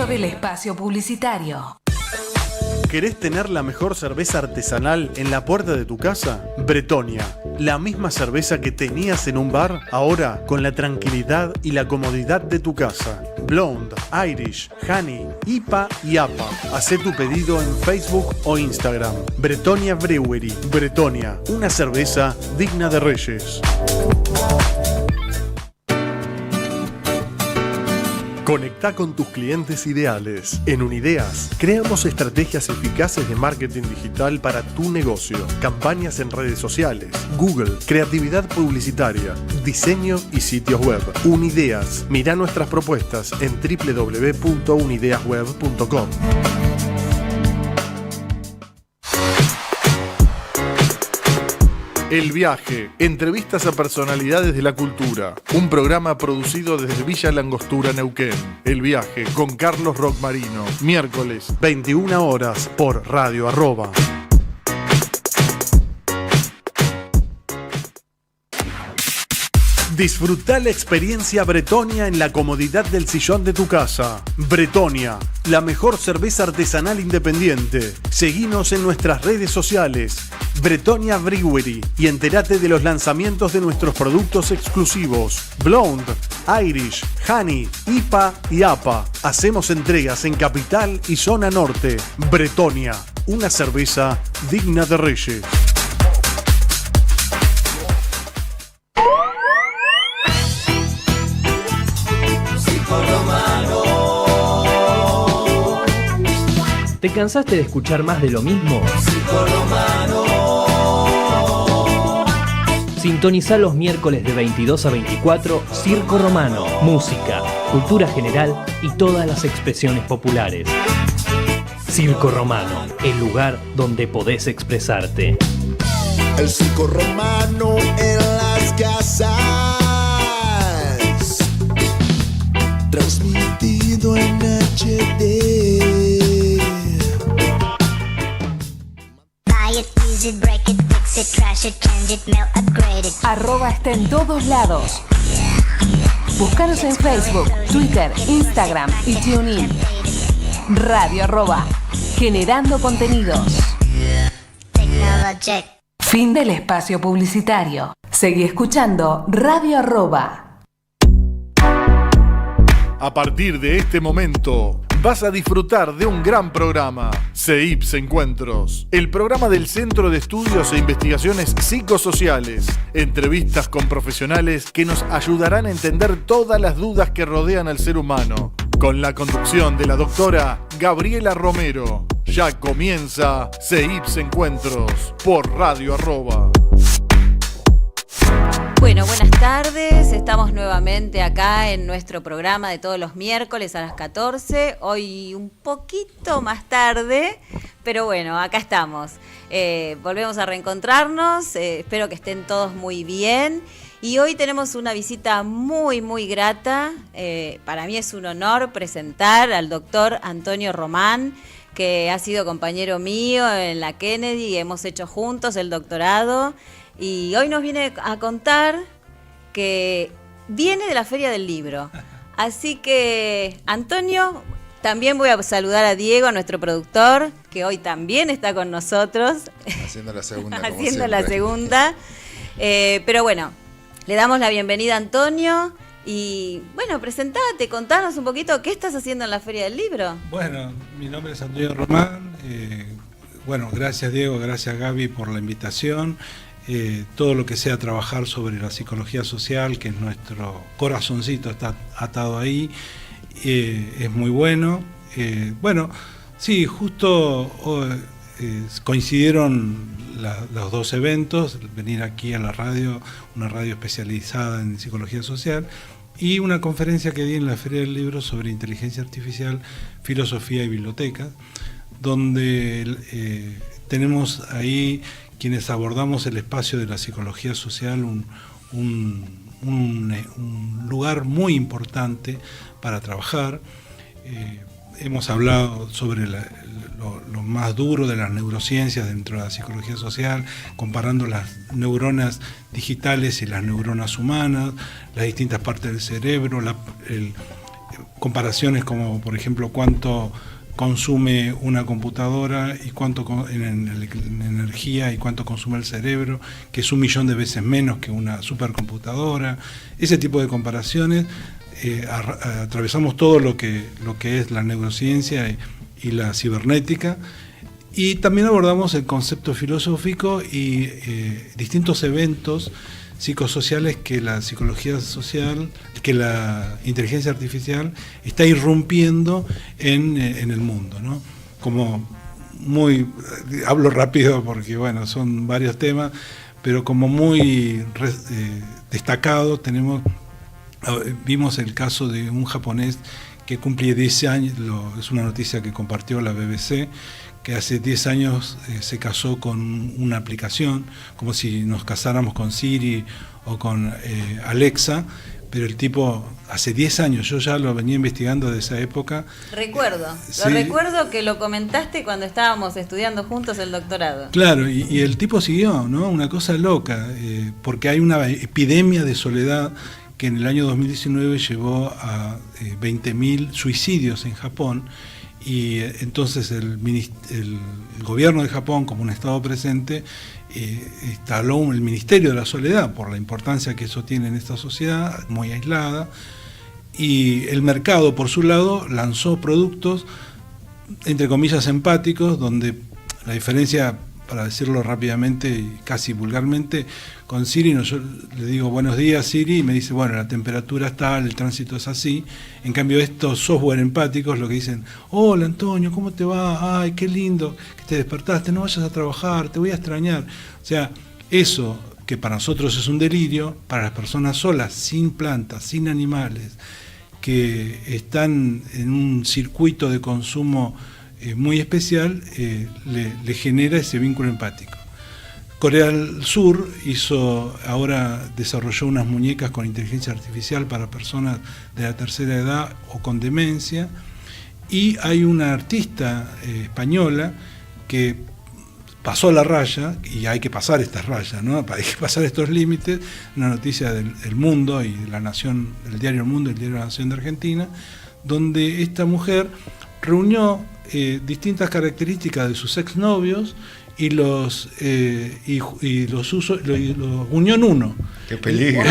Comienzo del espacio publicitario. ¿Querés tener la mejor cerveza artesanal en la puerta de tu casa? Bretonia, la misma cerveza que tenías en un bar, ahora con la tranquilidad y la comodidad de tu casa. Blonde, Irish, Honey, IPA y APA. Hacé tu pedido en Facebook o Instagram. Bretonia Brewery. Bretonia, una cerveza digna de reyes. Conecta con tus clientes ideales. En Unideas, creamos estrategias eficaces de marketing digital para tu negocio. Campañas en redes sociales, Google, creatividad publicitaria, diseño y sitios web. Unideas. Mira nuestras propuestas en www.unideasweb.com. El Viaje, entrevistas a personalidades de la cultura. Un programa producido desde Villa Langostura, Neuquén. El Viaje con Carlos Rockmarino. Miércoles, 21 horas por Radio Arroba. Disfruta la experiencia Bretonia en la comodidad del sillón de tu casa. Bretonia, la mejor cerveza artesanal independiente. Seguinos en nuestras redes sociales, Bretonia Brewery, y entérate de los lanzamientos de nuestros productos exclusivos. Blonde, Irish, Honey, IPA y APA. Hacemos entregas en Capital y Zona Norte. Bretonia, una cerveza digna de reyes. ¿Te cansaste de escuchar más de lo mismo? Sintonizá los miércoles de 22 a 24 Circo Romano. Música, cultura general y todas las expresiones populares. Circo Romano, el lugar donde podés expresarte. El Circo Romano en las casas, transmitido en HD. Arroba está en todos lados. Búscanos en Facebook, Twitter, Instagram y TuneIn. Radio Arroba, generando contenidos. Fin del espacio publicitario. Seguí escuchando Radio Arroba. A partir de este momento, vas a disfrutar de un gran programa. CEIPS Encuentros, el programa del Centro de Estudios e Investigaciones Psicosociales. Entrevistas con profesionales que nos ayudarán a entender todas las dudas que rodean al ser humano. Con la conducción de la doctora Gabriela Romero. Ya comienza CEIPS Encuentros por Radio Arroba. Bueno, buenas tardes. Estamos nuevamente acá en nuestro programa de todos los miércoles a las 14. Hoy un poquito más tarde, pero bueno, acá estamos. Volvemos a reencontrarnos. Espero que estén todos muy bien. Y hoy tenemos una visita muy, muy grata. Para mí es un honor presentar al doctor Antonio Román, que ha sido compañero mío en la Kennedy y hemos hecho juntos el doctorado. Y hoy nos viene a contar que viene de la Feria del Libro. Así que, Antonio, también voy a saludar a Diego, a nuestro productor, que hoy también está con nosotros. Haciendo la segunda. Haciendo la segunda. Pero bueno, le damos la bienvenida a Antonio. Y bueno, presentate, contanos un poquito qué estás haciendo en la Feria del Libro. Bueno, mi nombre es Antonio Román. Bueno, gracias Diego, gracias Gaby por la invitación. Todo lo que sea trabajar sobre la psicología social, que es nuestro corazoncito, está atado ahí, es muy bueno. Bueno, sí, justo coincidieron los dos eventos, venir aquí a la radio, una radio especializada en psicología social, y una conferencia que di en la Feria del Libro sobre inteligencia artificial, filosofía y biblioteca, donde tenemos ahí quienes abordamos el espacio de la psicología social, un lugar muy importante para trabajar. Hemos hablado sobre lo más duro de las neurociencias dentro de la psicología social, comparando las neuronas digitales y las neuronas humanas, las distintas partes del cerebro, comparaciones como, por ejemplo, cuánto consume una computadora y cuánto en energía y cuánto consume el cerebro, que es 1 millón de veces menos que una supercomputadora. Ese tipo de comparaciones, atravesamos todo lo que es la neurociencia y la cibernética, y también abordamos el concepto filosófico y distintos eventos psicosociales que la psicología social, que la inteligencia artificial está irrumpiendo en el mundo, ¿no? Como hablo rápido porque bueno, son varios temas, pero como muy destacado vimos el caso de un japonés que cumple 10 años, es una noticia que compartió la BBC, que hace 10 años se casó con una aplicación, como si nos casáramos con Siri o con Alexa, pero el tipo, hace 10 años, yo ya lo venía investigando de esa época. Recuerdo que lo comentaste cuando estábamos estudiando juntos el doctorado. Claro, y el tipo siguió, ¿no? Una cosa loca, porque hay una epidemia de soledad que en el año 2019 llevó a 20.000 suicidios en Japón. Y entonces el gobierno de Japón, como un estado presente, instaló el Ministerio de la Soledad por la importancia que eso tiene en esta sociedad muy aislada, y el mercado por su lado lanzó productos entre comillas empáticos, donde la diferencia, para decirlo rápidamente y casi vulgarmente, con Siri, yo le digo buenos días Siri y me dice, bueno, la temperatura es tal, el tránsito es así. En cambio estos software empáticos lo que dicen, hola Antonio, ¿cómo te va? Ay, qué lindo que te despertaste, no vayas a trabajar, te voy a extrañar. O sea, eso que para nosotros es un delirio, para las personas solas, sin plantas, sin animales, que están en un circuito de consumo muy especial, le genera ese vínculo empático. Corea del Sur ahora desarrolló unas muñecas con inteligencia artificial para personas de la tercera edad o con demencia, y hay una artista española que pasó la raya, y hay que pasar estas rayas, ¿no? Hay que pasar estos límites. Una noticia del Mundo y de La Nación, del diario El Mundo y el diario La Nación de Argentina, donde esta mujer reunió distintas características de sus exnovios y los unió en uno. ¡Qué peligro!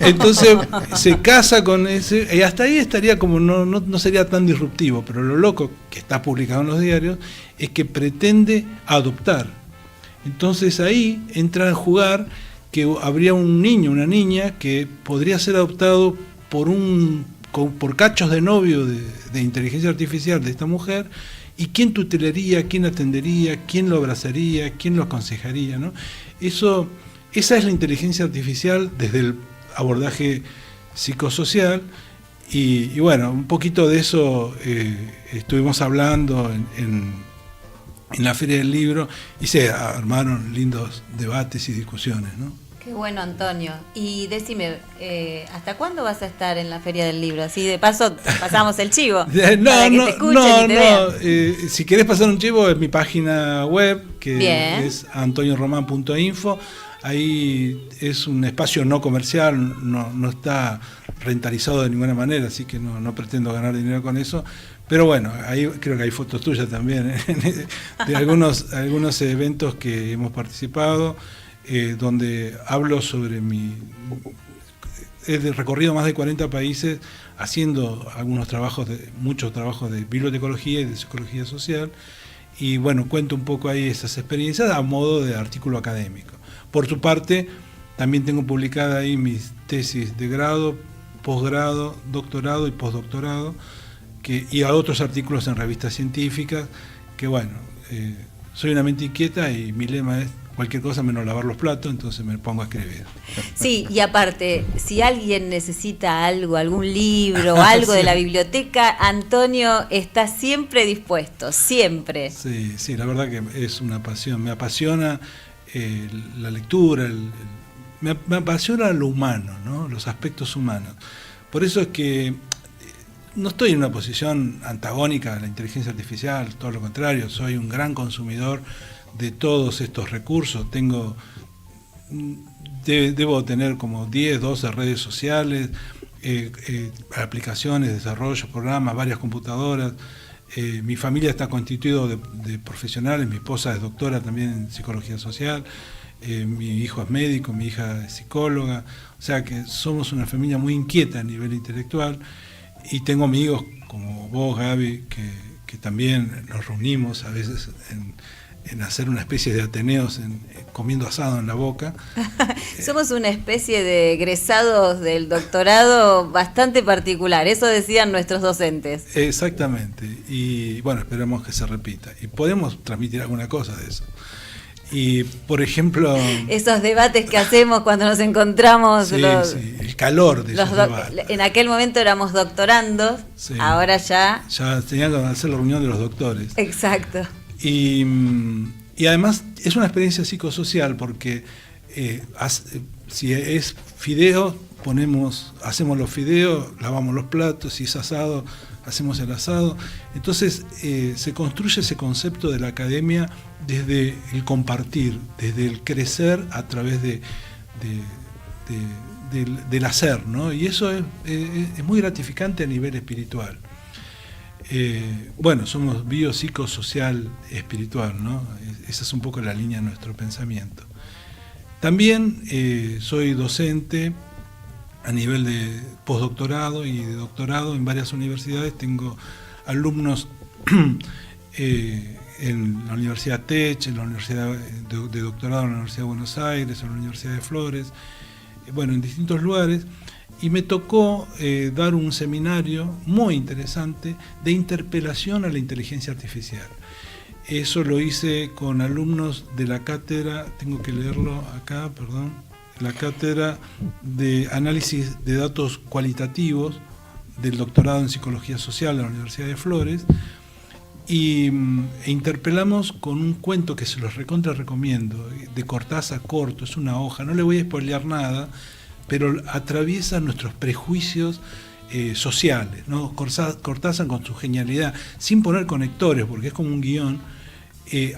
Entonces se casa con ese, y hasta ahí estaría como, no sería tan disruptivo, pero lo loco, que está publicado en los diarios, es que pretende adoptar. Entonces ahí entra a jugar que habría un niño, una niña, que podría ser adoptado por cachos de novio de inteligencia artificial de esta mujer. ¿Y quién tutelaría, quién atendería, quién lo abrazaría, quién lo aconsejaría, ¿no? Esa es la inteligencia artificial desde el abordaje psicosocial. Y bueno, un poquito de eso estuvimos hablando en la Feria del Libro, y se armaron lindos debates y discusiones, ¿no? Qué bueno, Antonio. Y decime, ¿hasta cuándo vas a estar en la Feria del Libro? Así de paso pasamos el chivo. Para que te escuchen y te vean. Si querés pasar un chivo, es mi página web, que es antonioroman.info. Ahí es un espacio no comercial, no está rentalizado de ninguna manera, así que no pretendo ganar dinero con eso. Pero bueno, ahí creo que hay fotos tuyas también, de algunos eventos que hemos participado. Donde hablo sobre he recorrido más de 40 países haciendo muchos trabajos de bibliotecología y de psicología social, y bueno, cuento un poco ahí esas experiencias a modo de artículo académico. Por su parte, también tengo publicada ahí mis tesis de grado, posgrado, doctorado y postdoctorado, y a otros artículos en revistas científicas, que bueno, soy una mente inquieta y mi lema es cualquier cosa menos lavar los platos, entonces me pongo a escribir. Sí, y aparte, si alguien necesita algún libro, algo de la biblioteca, Antonio está siempre dispuesto, siempre. Sí, la verdad que es una pasión. Me apasiona la lectura, me apasiona lo humano, ¿no? Los aspectos humanos. Por eso es que no estoy en una posición antagónica a la inteligencia artificial, todo lo contrario, soy un gran consumidor de todos estos recursos. Debo tener como 10, 12 redes sociales, aplicaciones, desarrollos, programas, varias computadoras. Mi familia está constituida de profesionales, mi esposa es doctora también en psicología social, mi hijo es médico, mi hija es psicóloga, o sea que somos una familia muy inquieta a nivel intelectual, y tengo amigos como vos, Gaby, que también nos reunimos a veces en hacer una especie de ateneos, comiendo asado en la boca. Somos una especie de egresados del doctorado bastante particular, eso decían nuestros docentes. Exactamente, y bueno, esperamos que se repita. Y podemos transmitir alguna cosa de eso. Y, por ejemplo... Esos debates que hacemos cuando nos encontramos... Sí, el calor de esos debates. En aquel momento éramos doctorandos, sí. Ahora ya... Ya tenían que hacer la reunión de los doctores. Exacto. Y además es una experiencia psicosocial porque si es fideo, hacemos los fideos, lavamos los platos, si es asado, hacemos el asado. Entonces se construye ese concepto de la academia desde el compartir, desde el crecer a través del hacer, ¿no? Y eso es muy gratificante a nivel espiritual. Bueno, somos biopsicosocial espiritual, ¿no? Esa es un poco la línea de nuestro pensamiento. También soy docente a nivel de postdoctorado y de doctorado en varias universidades. Tengo alumnos en la Universidad Tech, en la Universidad de Doctorado en la Universidad de Buenos Aires, en la Universidad de Flores, bueno, en distintos lugares. Y me tocó dar un seminario muy interesante de interpelación a la inteligencia artificial. Eso lo hice con alumnos de la cátedra, tengo que leerlo acá, perdón, la cátedra de análisis de datos cualitativos del doctorado en psicología social de la Universidad de Flores, e interpelamos con un cuento que se los recontra recomiendo, de Cortázar, corto, es una hoja, no le voy a spoilear nada, pero atraviesa nuestros prejuicios sociales, ¿no? Cortázar con su genialidad, sin poner conectores, porque es como un guión,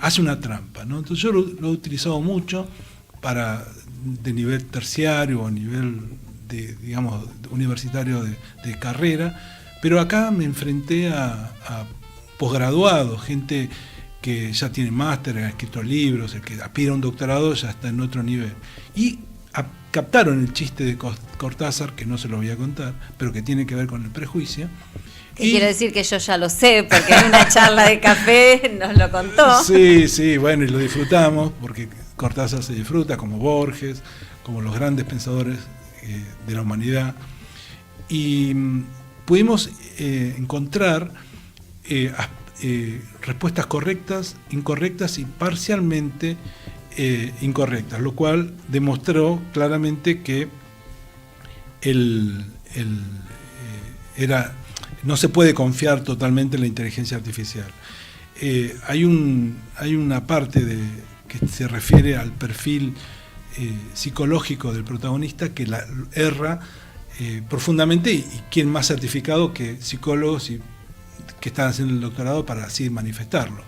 hace una trampa, ¿no? Entonces yo lo he utilizado mucho de nivel terciario o nivel digamos, universitario de carrera, pero acá me enfrenté a posgraduados, gente que ya tiene máster, ha escrito libros, el que aspira a un doctorado ya está en otro nivel. Y captaron el chiste de Cortázar, que no se lo voy a contar, pero que tiene que ver con el prejuicio. Y quiero decir que yo ya lo sé, porque en una charla de café nos lo contó. Sí, bueno, y lo disfrutamos, porque Cortázar se disfruta, como Borges, como los grandes pensadores de la humanidad. Y pudimos encontrar respuestas correctas, incorrectas y parcialmente incorrectas, lo cual demostró claramente que no se puede confiar totalmente en la inteligencia artificial. Hay una parte que se refiere al perfil psicológico del protagonista que la erra profundamente, y quién más certificado que psicólogos que están haciendo el doctorado para así manifestarlo.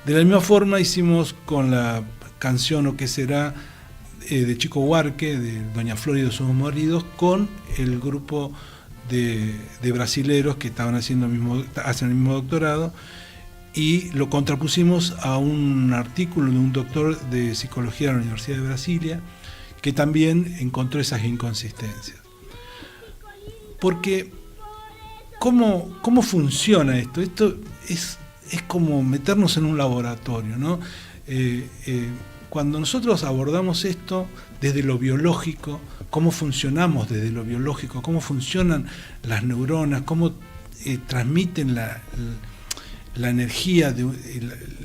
De la misma forma hicimos con la canción O qué será de Chico Buarque, de Doña Flor y de sus maridos, con el grupo de brasileros que hacen el mismo doctorado, y lo contrapusimos a un artículo de un doctor de psicología de la Universidad de Brasilia, que también encontró esas inconsistencias. Porque, ¿cómo funciona esto? Esto es como meternos en un laboratorio, ¿no? Cuando nosotros abordamos esto desde lo biológico, cómo funcionamos desde lo biológico, cómo funcionan las neuronas, cómo transmiten la energía de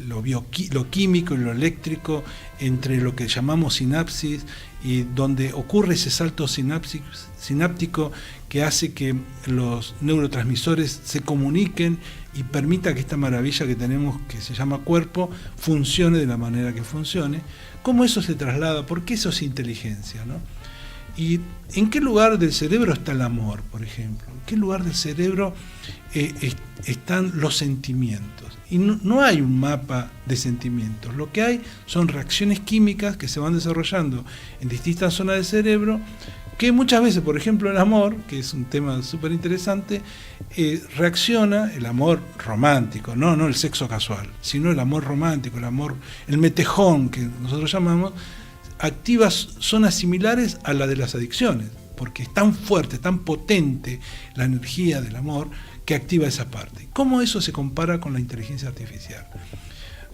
lo químico y lo eléctrico entre lo que llamamos sinapsis, y donde ocurre ese salto sináptico que hace que los neurotransmisores se comuniquen y permita que esta maravilla que tenemos, que se llama cuerpo, funcione de la manera que funcione. ¿Cómo eso se traslada? ¿Por qué eso es inteligencia, ¿no? ¿Y en qué lugar del cerebro está el amor, por ejemplo? ¿En qué lugar del cerebro están los sentimientos? Y no hay un mapa de sentimientos. Lo que hay son reacciones químicas que se van desarrollando en distintas zonas del cerebro, que muchas veces, por ejemplo, el amor, que es un tema súper interesante, reacciona, el amor romántico, no el sexo casual, sino el amor romántico, el metejón que nosotros llamamos, activa zonas similares a la de las adicciones, porque es tan fuerte, tan potente la energía del amor que activa esa parte. ¿Cómo eso se compara con la inteligencia artificial?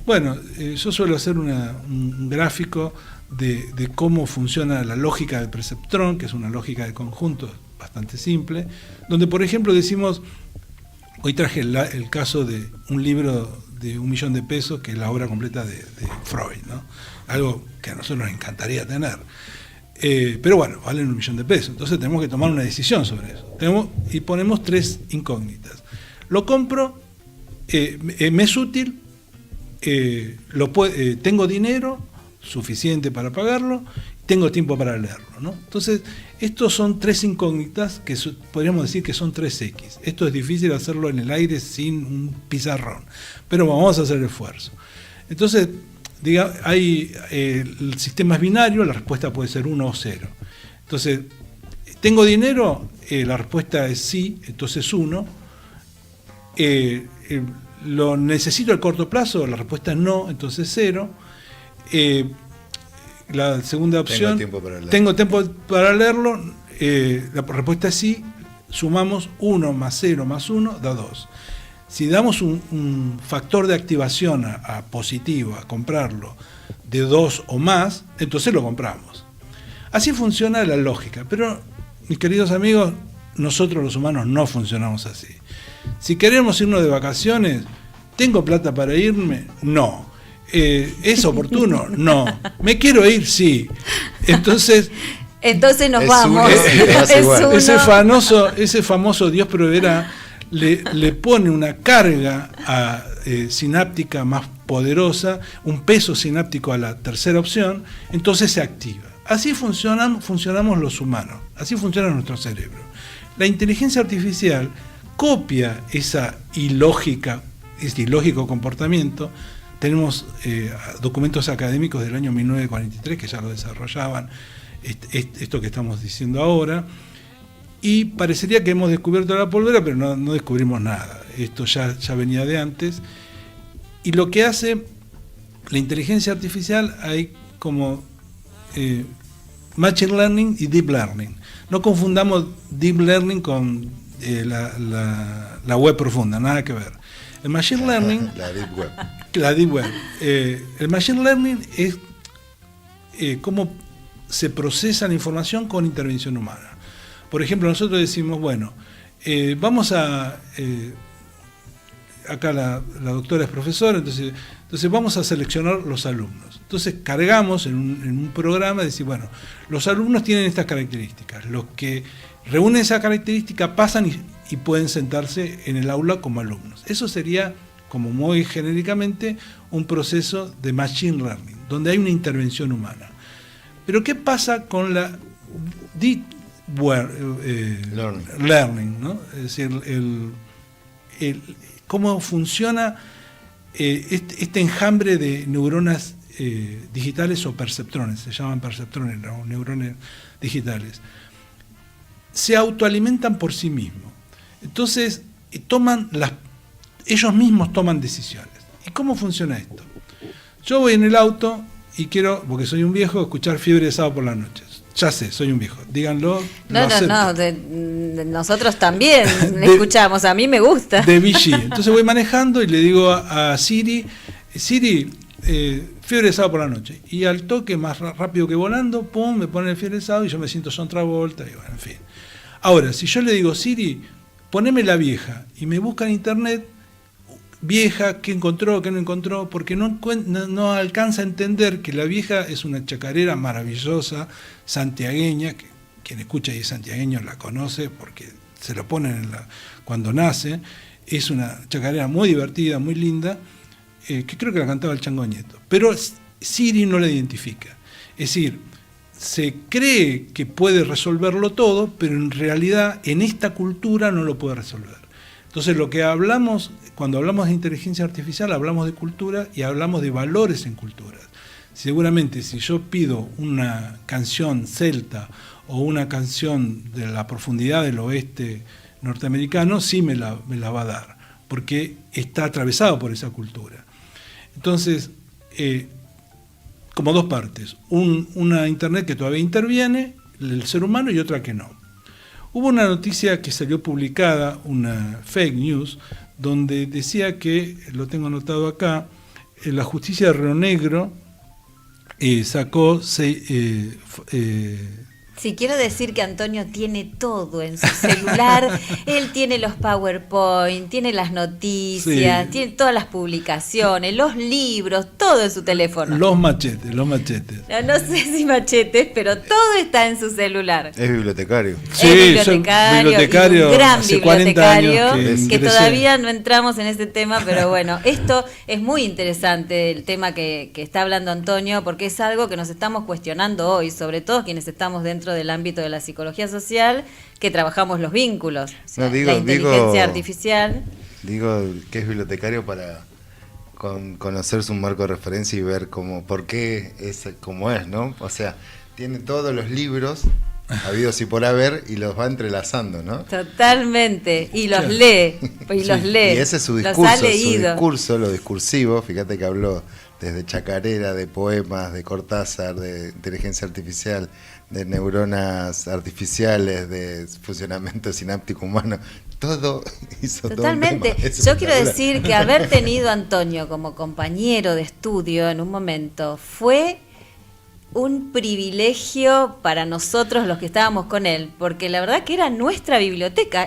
Bueno, yo suelo hacer un gráfico de cómo funciona la lógica del perceptrón, que es una lógica de conjuntos bastante simple, donde por ejemplo decimos, hoy traje el caso de un libro de $1.000.000, que es la obra completa de Freud, ¿no? Algo que a nosotros nos encantaría tener. Pero bueno, valen $1.000.000, entonces tenemos que tomar una decisión sobre eso. Y ponemos 3 incógnitas. Lo compro, me es útil, tengo dinero suficiente para pagarlo, tengo tiempo para leerlo, ¿no? Entonces, estos son 3 incógnitas que podríamos decir que son 3X. Esto es difícil hacerlo en el aire sin un pizarrón, pero vamos a hacer el esfuerzo. Entonces, el sistema es binario, la respuesta puede ser 1 o 0. Entonces, ¿tengo dinero? La respuesta es sí, entonces 1. ¿Lo necesito a corto plazo? La respuesta es no, entonces 0. La segunda opción, tengo tiempo para leerlo, la respuesta es sí, sumamos 1 más 0 más 1 da 2. Si damos un factor de activación a positivo, a comprarlo, de 2 o más, entonces lo compramos. Así funciona la lógica, pero mis queridos amigos, nosotros los humanos no funcionamos así. Si queremos irnos de vacaciones, ¿tengo plata para irme? No. ¿Es oportuno? No. ¿Me quiero ir? Sí. Entonces nos vamos. Ese famoso Dios proveerá le pone una carga sináptica más poderosa, un peso sináptico a la tercera opción, entonces se activa. Así funcionamos los humanos, así funciona nuestro cerebro. La inteligencia artificial copia ese ilógico comportamiento. Tenemos documentos académicos del año 1943 que ya lo desarrollaban, esto que estamos diciendo ahora, y parecería que hemos descubierto la pólvora, pero no descubrimos nada. Esto ya venía de antes. Y lo que hace la inteligencia artificial, hay como Machine Learning y Deep Learning. No confundamos Deep Learning con la web profunda, nada que ver. El Machine Learning... La Deep Web. El Machine Learning es cómo se procesa la información con intervención humana. Por ejemplo, nosotros decimos, bueno, vamos a... acá la doctora es profesora, entonces vamos a seleccionar los alumnos. Entonces cargamos en un programa y decimos, bueno, los alumnos tienen estas características. Los que reúnen esa característica pasan y pueden sentarse en el aula como alumnos. Eso sería, como muy genéricamente, un proceso de Machine Learning, donde hay una intervención humana. Pero ¿qué pasa con la Deep Learning, ¿no? Es decir, cómo funciona este enjambre de neuronas digitales o perceptrones, se llaman perceptrones, ¿no? Neurones digitales. Se autoalimentan por sí mismos. Entonces, ellos mismos toman decisiones. ¿Y cómo funciona esto? Yo voy en el auto y quiero, porque soy un viejo, escuchar Fiebre de Sábado por las noches. Ya sé, soy un viejo. Díganlo. Nosotros también escuchamos, a mí me gusta. De VG. Entonces voy manejando y le digo a Siri, Fiebre de Sábado por la noche. Y al toque, más rápido que volando, pum, me pone el Fiebre de Sábado y yo me siento John Travolta y bueno, en fin. Ahora, si yo le digo, Siri, poneme La Vieja, y me busca en internet, Vieja, qué encontró, qué no encontró, porque no alcanza a entender que La Vieja es una chacarera maravillosa, santiagueña, que quien escucha y es santiagueño la conoce porque se lo ponen cuando nace. Es una chacarera muy divertida, muy linda, que creo que la cantaba el Chango Nieto. Pero Siri no la identifica. Es decir, se cree que puede resolverlo todo, pero en realidad en esta cultura no lo puede resolver. Entonces lo que hablamos, cuando hablamos de inteligencia artificial, hablamos de cultura y hablamos de valores en culturas. Seguramente si yo pido una canción celta o una canción de la profundidad del oeste norteamericano, sí me la va a dar, porque está atravesado por esa cultura. Entonces, como dos partes, una Internet que todavía interviene, el ser humano, y otra que no. Hubo una noticia que salió publicada, una fake news, donde decía que, lo tengo anotado acá, la justicia de Río Negro sacó Sí, quiero decir que Antonio tiene todo en su celular. Él tiene los PowerPoint, tiene las noticias, sí, tiene todas las publicaciones, los libros, todo en su teléfono. Los machetes. No sé si machetes, pero todo está en su celular. Es bibliotecario. Sí, Es bibliotecario, y un gran hace 40 bibliotecario, años que todavía no entramos en ese tema, pero bueno, esto es muy interesante, el tema que está hablando Antonio, porque es algo que nos estamos cuestionando hoy, sobre todo quienes estamos dentro del ámbito de la psicología social, que trabajamos los vínculos, o sea, la inteligencia artificial. Digo que es bibliotecario para conocer su marco de referencia y ver por qué es como es, ¿no? O sea, tiene todos los libros habidos y por haber y los va entrelazando, ¿no? Totalmente, y los lee, y los lee. Y ese es su discurso, lo discursivo, fíjate que habló desde chacarera, de poemas, de Cortázar, de inteligencia artificial, de neuronas artificiales, de funcionamiento sináptico humano, todo hizo. Totalmente. Yo quiero decir que haber tenido a Antonio como compañero de estudio en un momento fue un privilegio para nosotros los que estábamos con él, porque la verdad que era nuestra biblioteca,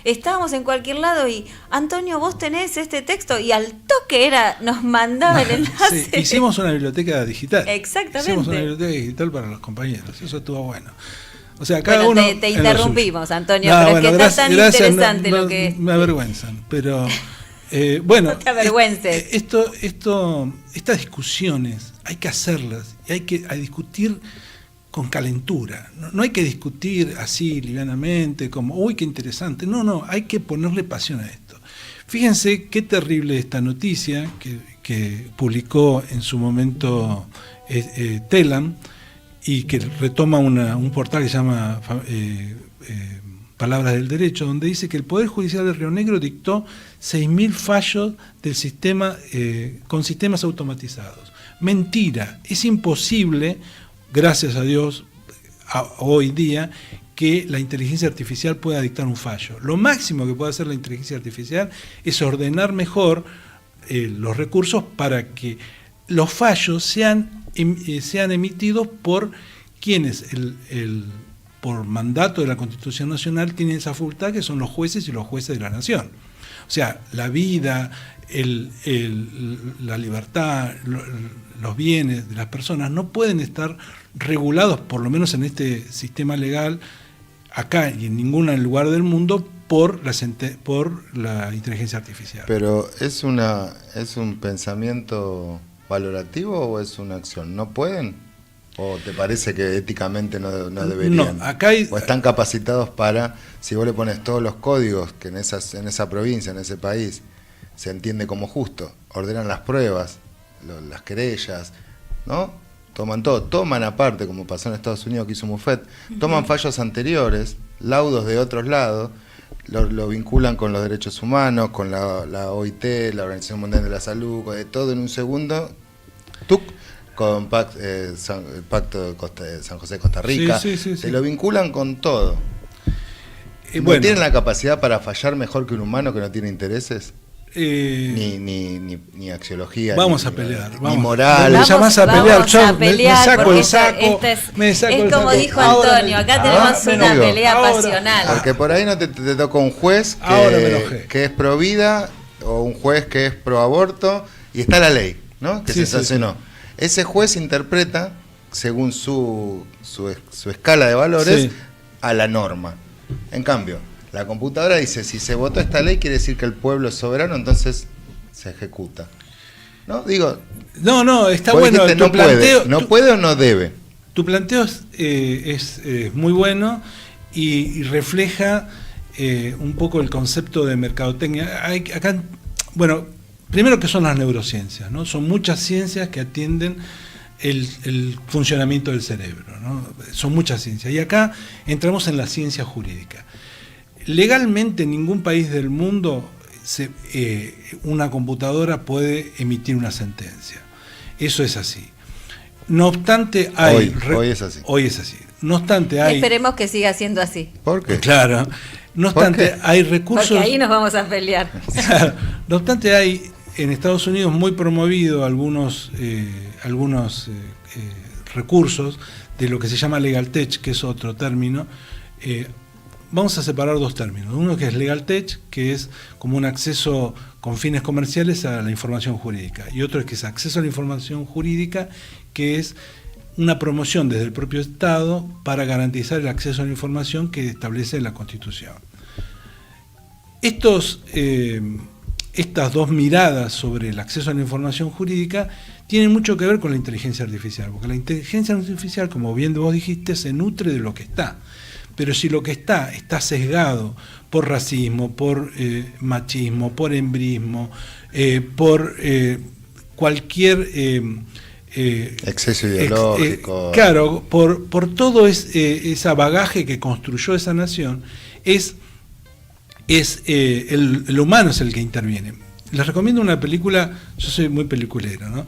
estábamos en cualquier lado y Antonio, vos tenés este texto, y al toque nos mandaba el enlace. Sí, hicimos una biblioteca digital. Exactamente. Hicimos una biblioteca digital para los compañeros, eso estuvo bueno. O sea, cada uno te interrumpimos, Antonio, no, pero bueno, es que está tan interesante lo que... Me avergüenzan, pero... bueno, no te avergüences. Estas discusiones hay que hacerlas y hay que discutir con calentura. No hay que discutir así livianamente, como, uy, qué interesante. No, hay que ponerle pasión a esto. Fíjense qué terrible esta noticia que publicó en su momento Telam y que retoma un portal que se llama Palabras del Derecho, donde dice que el Poder Judicial de Río Negro dictó 6.000 fallos del sistema con sistemas automatizados. Mentira, es imposible, gracias a Dios, hoy día, que la inteligencia artificial pueda dictar un fallo. Lo máximo que puede hacer la inteligencia artificial es ordenar mejor los recursos para que los fallos sean emitidos por quienes por mandato de la Constitución Nacional tienen esa facultad, que son los jueces y los jueces de la nación. O sea, la vida, la libertad, los bienes de las personas no pueden estar regulados, por lo menos en este sistema legal, acá y en ningún lugar del mundo, por la inteligencia artificial. Pero ¿es un pensamiento valorativo o es una acción? ¿No pueden? ¿O te parece que éticamente no deberían? No, acá ¿O están capacitados para, si vos le pones todos los códigos que en esa provincia, en ese país, se entiende como justo, ordenan las pruebas, las querellas, ¿no? Toman todo, toman aparte, como pasó en Estados Unidos que hizo Muffet, toman fallos anteriores, laudos de otros lados, lo vinculan con los derechos humanos, con la OIT, la Organización Mundial de la Salud, con de todo en un segundo, ¡tuc! Con el Pacto de San José de Costa Rica, se lo vinculan con todo. ¿No tienen la capacidad para fallar mejor que un humano que no tiene intereses? Ni axiología, vamos a pelear, ni moral. Me llamás a pelear, yo me saco el saco. Es como dijo Antonio, acá tenemos una pelea pasional. Porque por ahí no te toca un juez que es pro vida o un juez que es pro aborto y está la ley, ¿no? Que se sancionó. Ese juez interpreta según su escala de valores a la norma. En cambio, la computadora dice, si se votó esta ley quiere decir que el pueblo es soberano, entonces se ejecuta. ¿No? Digo... No, está bueno. Dijiste, no puede o no debe. Tu planteo es muy bueno y refleja un poco el concepto de mercadotecnia. Acá, bueno, primero, que son las neurociencias, ¿no? Son muchas ciencias que atienden el funcionamiento del cerebro, ¿no? Son muchas ciencias. Y acá entramos en la ciencia jurídica. Legalmente en ningún país del mundo una computadora puede emitir una sentencia. Eso es así. No obstante, hay... Hoy es así. Hoy es así. No obstante, hay... Esperemos que siga siendo así. ¿Por qué? Claro. No obstante, hay recursos... Porque ahí nos vamos a pelear. Claro. No obstante, hay en Estados Unidos muy promovido algunos recursos de lo que se llama Legal Tech, que es otro término. Vamos a separar dos términos. Uno que es Legal Tech, que es como un acceso con fines comerciales a la información jurídica. Y otro es que es acceso a la información jurídica, que es una promoción desde el propio Estado para garantizar el acceso a la información que establece la Constitución. Estas dos miradas sobre el acceso a la información jurídica tienen mucho que ver con la inteligencia artificial, porque la inteligencia artificial, como bien vos dijiste, se nutre de lo que está. Pero si lo que está sesgado por racismo, por machismo, por embrismo, por cualquier... exceso ideológico. Claro, por todo ese bagaje que construyó esa nación, el humano es el que interviene. Les recomiendo una película, yo soy muy peliculero, ¿no?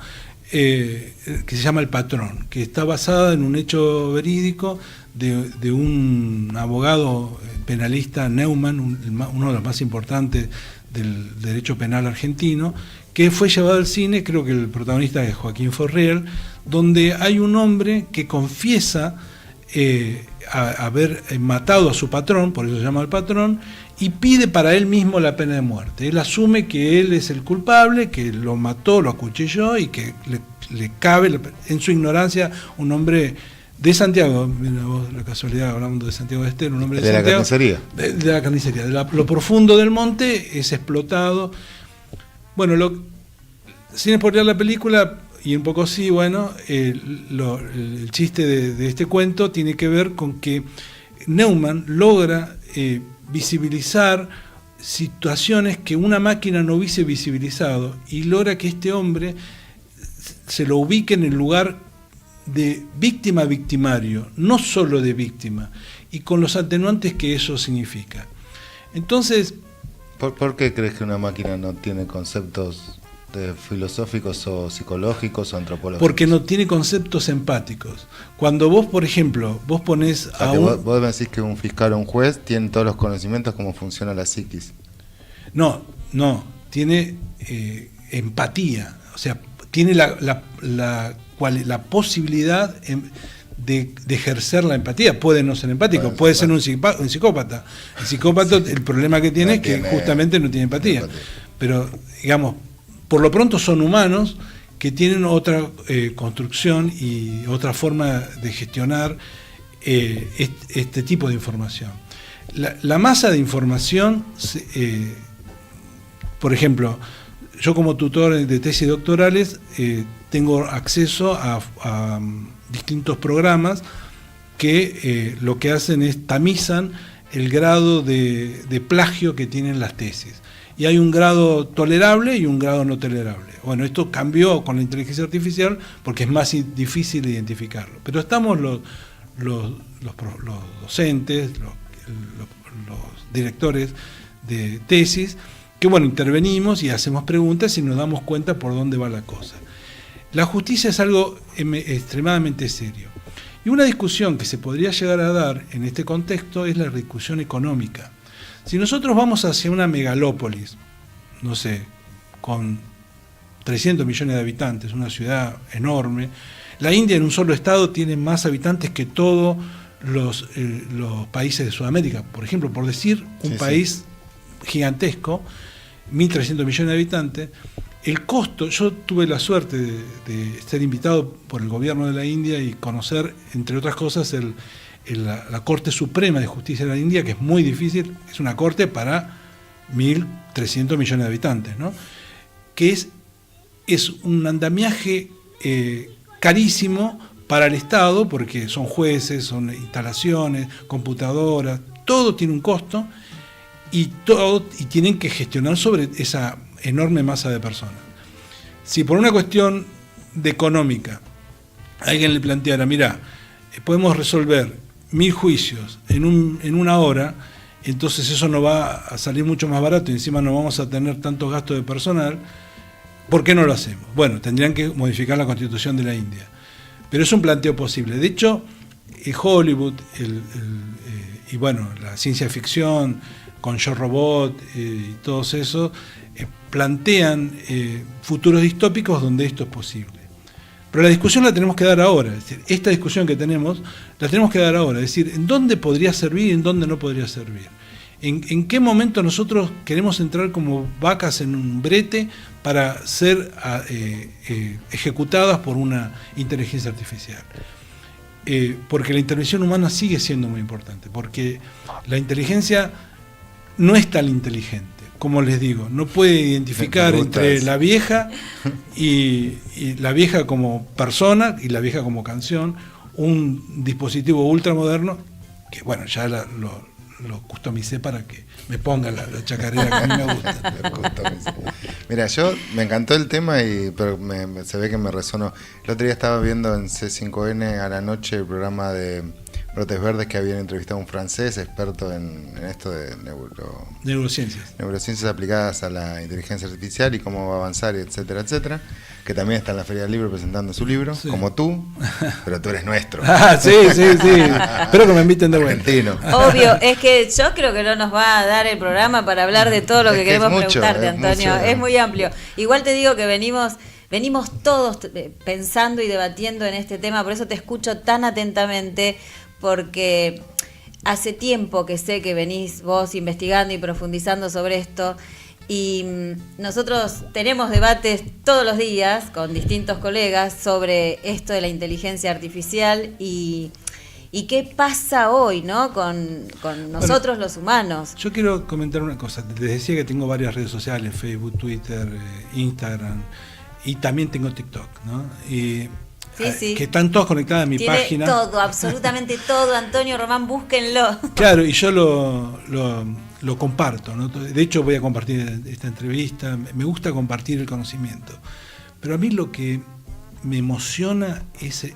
Que se llama El Patrón, que está basada en un hecho verídico de un abogado penalista, Neumann, uno de los más importantes del derecho penal argentino, que fue llevado al cine, creo que el protagonista es Joaquín Furriel, donde hay un hombre que confiesa haber matado a su patrón, por eso se llama El Patrón, y pide para él mismo la pena de muerte. Él asume que él es el culpable, que lo mató, lo acuchilló y que le cabe, en su ignorancia, un hombre de Santiago, mira vos, la casualidad, hablando de Santiago de Estero, un hombre de Santiago, la carnicería. De la carnicería, lo profundo del monte, es explotado. Bueno, sin spoilear la película, y un poco sí, bueno, el chiste de este cuento tiene que ver con que Neumann logra visibilizar situaciones que una máquina no hubiese visibilizado y logra que este hombre se lo ubique en el lugar de víctima-victimario, no solo de víctima, y con los atenuantes que eso significa. Entonces... ¿Por qué crees que una máquina no tiene conceptos filosóficos o psicológicos o antropológicos? Porque no tiene conceptos empáticos. Cuando vos, por ejemplo, vos ponés vos me decís que un fiscal o un juez tiene todos los conocimientos cómo funciona la psiquis. No, tiene empatía, o sea, tiene la posibilidad de ejercer la empatía. Puede no ser empático, puede ser un psicópata. El psicópata, el problema que tiene es que justamente no tiene empatía. Pero, digamos, por lo pronto son humanos que tienen otra construcción y otra forma de gestionar este tipo de información. La masa de información, por ejemplo, yo como tutor de tesis doctorales tengo acceso a distintos programas que lo que hacen es tamizan el grado de plagio que tienen las tesis. Y hay un grado tolerable y un grado no tolerable. Bueno, esto cambió con la inteligencia artificial porque es más difícil identificarlo. Pero estamos los docentes, los directores de tesis, que bueno, intervenimos y hacemos preguntas y nos damos cuenta por dónde va la cosa. La justicia es algo extremadamente serio. Y una discusión que se podría llegar a dar en este contexto es la discusión económica. Si nosotros vamos hacia una megalópolis, no sé, con 300 millones de habitantes, una ciudad enorme, la India en un solo estado tiene más habitantes que todos los países de Sudamérica, por ejemplo, por decir un país gigantesco, 1.300 millones de habitantes. El costo, yo tuve la suerte de ser invitado por el gobierno de la India y conocer, entre otras cosas, la Corte Suprema de Justicia de la India, que es muy difícil, es una corte para 1.300 millones de habitantes, ¿no? Que es un andamiaje carísimo para el Estado, porque son jueces, son instalaciones, computadoras, todo tiene un costo y tienen que gestionar sobre esa enorme masa de personas. Si por una cuestión económica alguien le planteara, mirá, podemos resolver 1000 juicios en una hora, entonces eso nos va a salir mucho más barato y encima no vamos a tener tantos gastos de personal, ¿por qué no lo hacemos? Bueno, tendrían que modificar la Constitución de la India. Pero es un planteo posible. De hecho, Hollywood y bueno, la ciencia ficción con Yo Robot y todos esos plantean futuros distópicos donde esto es posible. Pero la discusión la tenemos que dar ahora. Es decir, esta discusión que tenemos, la tenemos que dar ahora. Es decir, en dónde podría servir y en dónde no podría servir. ¿En qué momento nosotros queremos entrar como vacas en un brete para ser ejecutadas por una inteligencia artificial? Porque la intervención humana sigue siendo muy importante, porque la inteligencia no es tan inteligente, como les digo, no puede identificar entre la vieja y la vieja como persona y la vieja como canción, un dispositivo ultramoderno que bueno, ya lo customicé para que me ponga la chacarera que a mí me gusta. Mira, me encantó el tema, pero se ve que me resonó. El otro día estaba viendo en C5N a la noche el programa de Brotes Verdes que habían entrevistado a un francés experto en esto de neurociencias aplicadas a la inteligencia artificial y cómo va a avanzar, etcétera, etcétera, que también está en la Feria del Libro presentando su libro, sí. Como tú, pero tú eres nuestro. Sí. Espero que me inviten de vuelta. Argentino. Obvio, es que yo creo que no nos va a dar el programa para hablar de todo lo que queremos preguntarte, Antonio. Es muy amplio. Igual te digo que venimos todos pensando y debatiendo en este tema, por eso te escucho tan atentamente, porque hace tiempo que sé que venís vos investigando y profundizando sobre esto, y nosotros tenemos debates todos los días con distintos colegas sobre esto de la inteligencia artificial y qué pasa hoy, ¿no? con nosotros, bueno, los humanos. Yo quiero comentar una cosa. Les decía que tengo varias redes sociales, Facebook, Twitter, Instagram, y también tengo TikTok, ¿no? Y sí. Que están todas conectadas a mi página. Todo, absolutamente todo, Antonio Román, búsquenlo. Claro, y yo lo comparto, ¿no? De hecho voy a compartir esta entrevista, me gusta compartir el conocimiento, pero a mí lo que me emociona es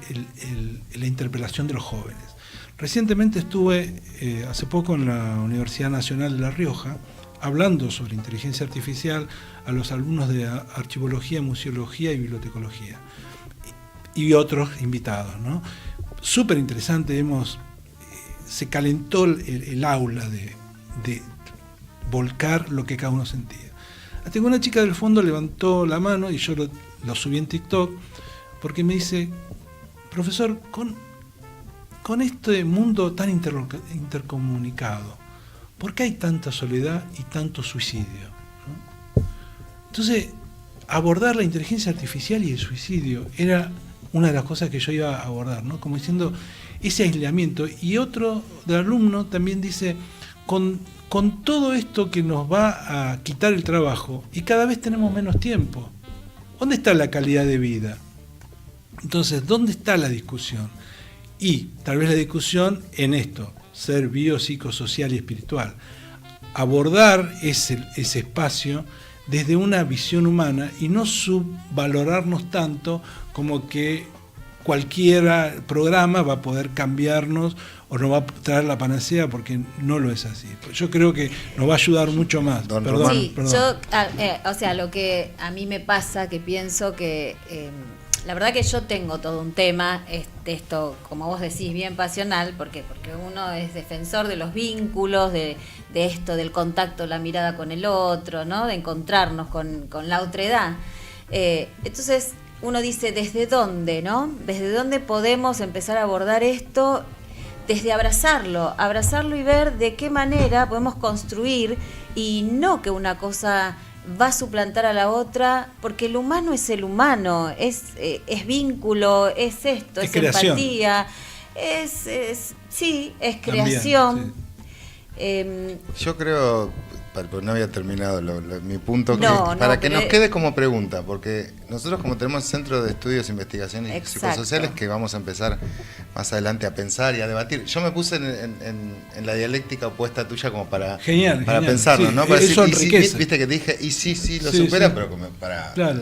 la interpelación de los jóvenes. Recientemente estuve, hace poco, en la Universidad Nacional de La Rioja, hablando sobre inteligencia artificial a los alumnos de archivología, museología y bibliotecología, y otros invitados, ¿no? Súper interesante, se calentó el aula de volcar lo que cada uno sentía. Hasta que una chica del fondo levantó la mano y yo lo subí en TikTok, porque me dice, profesor, con este mundo tan intercomunicado, ¿por qué hay tanta soledad y tanto suicidio? ¿No? Entonces, abordar la inteligencia artificial y el suicidio era una de las cosas que yo iba a abordar, ¿no? Como diciendo ese aislamiento. Y otro del alumno también dice, con todo esto que nos va a quitar el trabajo y cada vez tenemos menos tiempo, ¿dónde está la calidad de vida? Entonces, ¿dónde está la discusión? Y tal vez la discusión en esto, ser biopsicosocial y espiritual. Abordar ese espacio desde una visión humana y no subvalorarnos tanto como que cualquier programa va a poder cambiarnos o nos va a traer la panacea, porque no lo es así. Yo creo que nos va a ayudar mucho más. Perdón. Sí, yo, o sea, lo que a mí me pasa, que pienso que la verdad que yo tengo todo un tema, esto, como vos decís, bien pasional, porque uno es defensor de los vínculos, de esto, del contacto, la mirada con el otro, ¿no? De encontrarnos con la otredad. Entonces uno dice, ¿desde dónde, no? ¿Desde dónde podemos empezar a abordar esto? Desde abrazarlo y ver de qué manera podemos construir, y no que una cosa va a suplantar a la otra, porque el humano es el humano, es vínculo, es esto, es creación. Empatía, es creación. También, sí. Yo creo, pero no había terminado mi punto, para que nos quede como pregunta, porque nosotros, como tenemos Centro de Estudios, Investigaciones y Psicosociales, que vamos a empezar más adelante a pensar y a debatir. Yo me puse en la dialéctica opuesta tuya como para pensarlo, sí, ¿no? Para eso decir, viste que dije, y sí lo supera, sí. Pero como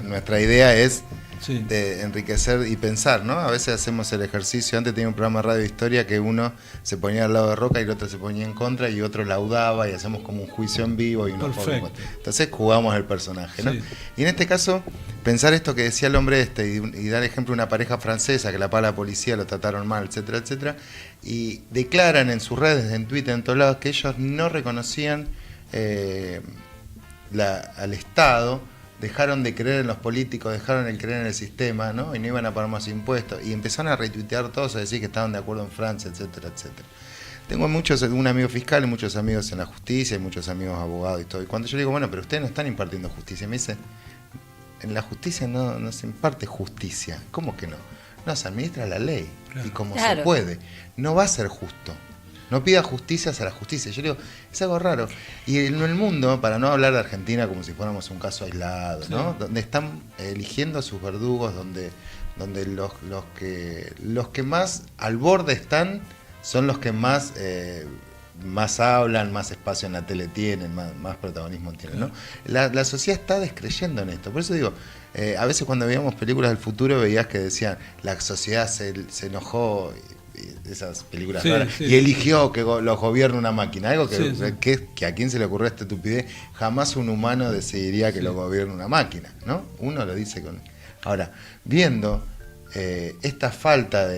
nuestra idea es Sí. De enriquecer y pensar, ¿no? A veces hacemos el ejercicio. Antes tenía un programa de radio de historia que uno se ponía al lado de Roca y el otro se ponía en contra y otro laudaba y hacemos como un juicio en vivo y uno juega. Entonces jugamos el personaje, ¿no? Sí. Y en este caso, pensar esto que decía el hombre y dar ejemplo de una pareja francesa que la paga la policía, lo trataron mal, etcétera, etcétera, y declaran en sus redes, en Twitter, en todos lados, que ellos no reconocían al Estado, dejaron de creer en los políticos, dejaron de creer en el sistema, ¿no? Y no iban a pagar más impuestos. Y empezaron a retuitear todos, a decir que estaban de acuerdo en Francia, etcétera, etcétera. Tengo un amigo fiscal y muchos amigos en la justicia y muchos amigos abogados y todo. Y cuando yo le digo, bueno, pero ustedes no están impartiendo justicia, me dice, en la justicia no se imparte justicia. ¿Cómo que no? No, se administra la ley. Claro. Y como se puede. No va a ser justo. No pida justicia hacia la justicia. Yo digo, es algo raro. Y en el mundo, para no hablar de Argentina como si fuéramos un caso aislado, ¿no? Sí. Donde están eligiendo a sus verdugos, donde los que más al borde están son los que más hablan, más espacio en la tele tienen, más protagonismo tienen, ¿no? La sociedad está descreyendo en esto. Por eso digo, a veces cuando veíamos películas del futuro veías que decían, la sociedad se enojó, esas películas raras, y eligió que los gobierne una máquina, algo que a quién se le ocurrió esta estupidez. Jamás un humano decidiría que lo gobierne una máquina, ¿no? Uno lo dice con... Ahora, viendo esta falta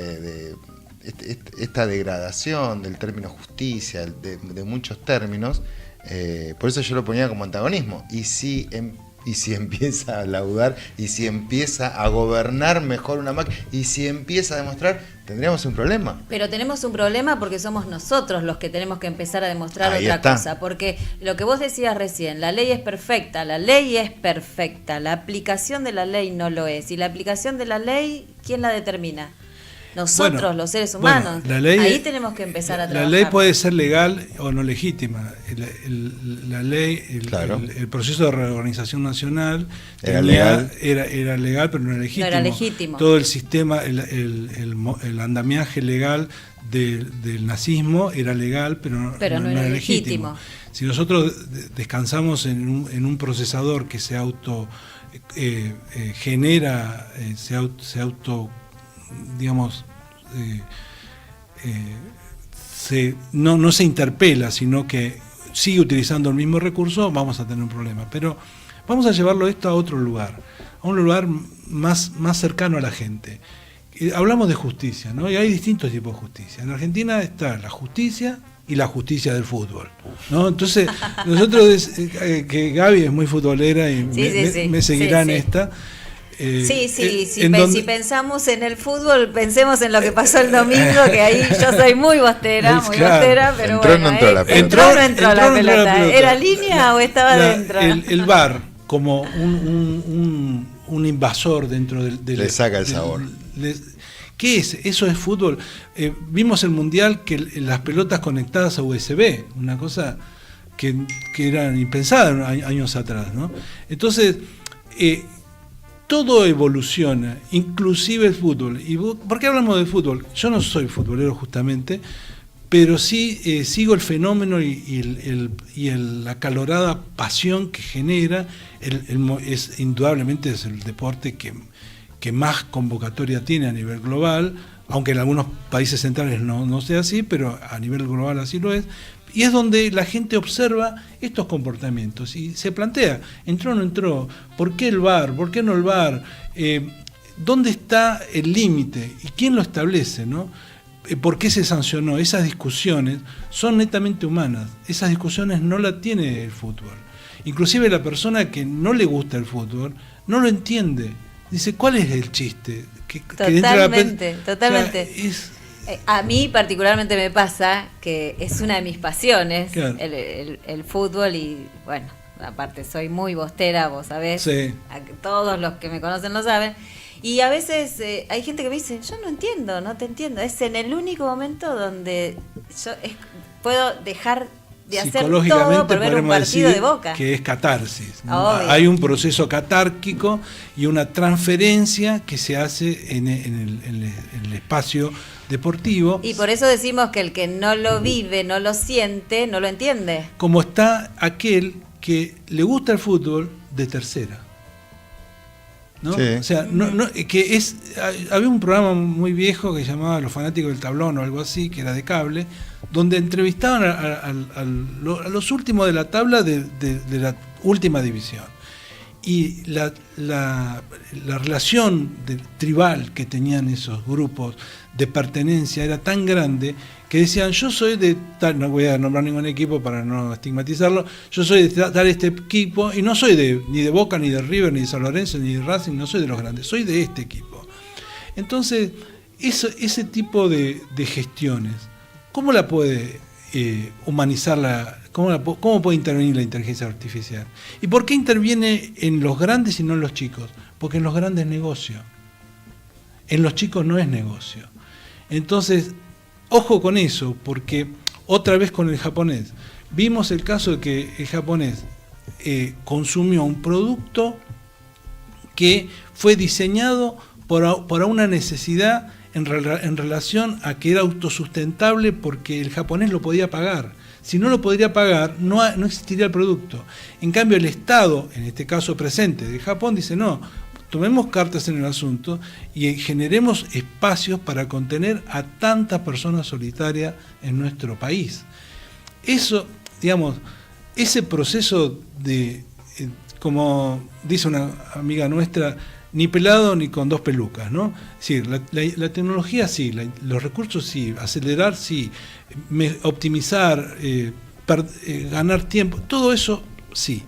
esta degradación del término justicia, de muchos términos, por eso yo lo ponía como antagonismo. Y si empieza a laudar, y si empieza a gobernar mejor una máquina, y si empieza a demostrar, tendríamos un problema. Pero tenemos un problema porque somos nosotros los que tenemos que empezar a demostrar otra cosa. Porque lo que vos decías recién, la ley es perfecta, la aplicación de la ley no lo es. Y la aplicación de la ley, ¿quién la determina? Nosotros, los seres humanos. La ley, ahí tenemos que empezar a trabajar. La ley puede ser legal o no legítima. La ley, el proceso de reorganización nacional era legal, pero no era legítimo. No era legítimo. Todo el sistema, el andamiaje legal del nazismo era legal, pero no era legítimo. Si nosotros descansamos en un procesador que se genera, digamos, no se interpela, sino que sigue utilizando el mismo recurso, vamos a tener un problema. Pero vamos a llevarlo esto a otro lugar, a un lugar más cercano a la gente. Hablamos de justicia, ¿no? Y hay distintos tipos de justicia. En Argentina está la justicia y la justicia del fútbol, ¿no? Entonces, nosotros, que Gaby es muy futbolera y me seguirá en esta. Si pensamos en el fútbol, pensemos en lo que pasó el domingo, que ahí yo soy muy bostera, pero entró o no entró la pelota. ¿Era línea o estaba dentro? El VAR, como un invasor dentro del... Le saca el sabor. ¿Qué es? ¿Eso es fútbol? Vimos el Mundial, que las pelotas conectadas a USB, una cosa que era impensada años atrás, ¿no? Entonces... todo evoluciona, inclusive el fútbol. ¿Y por qué hablamos de fútbol? Yo no soy futbolero justamente, pero sí sigo el fenómeno y la acalorada pasión que genera. Indudablemente es el deporte que más convocatoria tiene a nivel global, aunque en algunos países centrales no sea así, pero a nivel global así lo es. Y es donde la gente observa estos comportamientos y se plantea, ¿entró o no entró? ¿Por qué el VAR? ¿Por qué no el VAR? ¿Dónde está el límite? ¿Y quién lo establece, no? ¿Por qué se sancionó? Esas discusiones son netamente humanas. Esas discusiones no las tiene el fútbol. Inclusive la persona que no le gusta el fútbol no lo entiende. Dice, ¿cuál es el chiste? Totalmente. O sea, a mí particularmente me pasa que es una de mis pasiones, claro, el fútbol, y bueno, aparte soy muy bostera, vos sabés, sí. Todos los que me conocen lo saben, y a veces hay gente que me dice, yo no te entiendo, es en el único momento donde yo puedo dejar de hacer todo por ver un partido de Boca. Que es catarsis, ¿no? Hay un proceso catárquico y una transferencia que se hace en el espacio deportivo. Y por eso decimos que el que no lo vive, no lo siente, no lo entiende. Como está aquel que le gusta el fútbol de tercera, ¿no? Sí. O sea, había un programa muy viejo que se llamaba Los Fanáticos del Tablón o algo así, que era de cable, donde entrevistaban a los últimos de la tabla de la última división. Y la relación tribal que tenían esos grupos de pertenencia era tan grande que decían, yo soy de tal, no voy a nombrar ningún equipo para no estigmatizarlo, yo soy de tal este equipo y no soy ni de Boca, ni de River, ni de San Lorenzo, ni de Racing, no soy de los grandes, soy de este equipo. Entonces, ese tipo de gestiones, ¿cómo la puede humanizar cómo puede intervenir la inteligencia artificial? ¿Y por qué interviene en los grandes y no en los chicos? Porque en los grandes es negocio, en los chicos no es negocio. Entonces, ojo con eso, porque otra vez con el japonés, vimos el caso de que el japonés consumió un producto que fue diseñado por una necesidad en relación a que era autosustentable porque el japonés lo podía pagar. Si no lo podría pagar, no existiría el producto. En cambio, el Estado, en este caso presente de Japón, dice no, tomemos cartas en el asunto y generemos espacios para contener a tantas personas solitarias en nuestro país. Eso, digamos, ese proceso de, como dice una amiga nuestra, ni pelado ni con dos pelucas, ¿no? Es decir, la tecnología sí, los recursos sí, acelerar sí, optimizar, ganar tiempo, todo eso sí,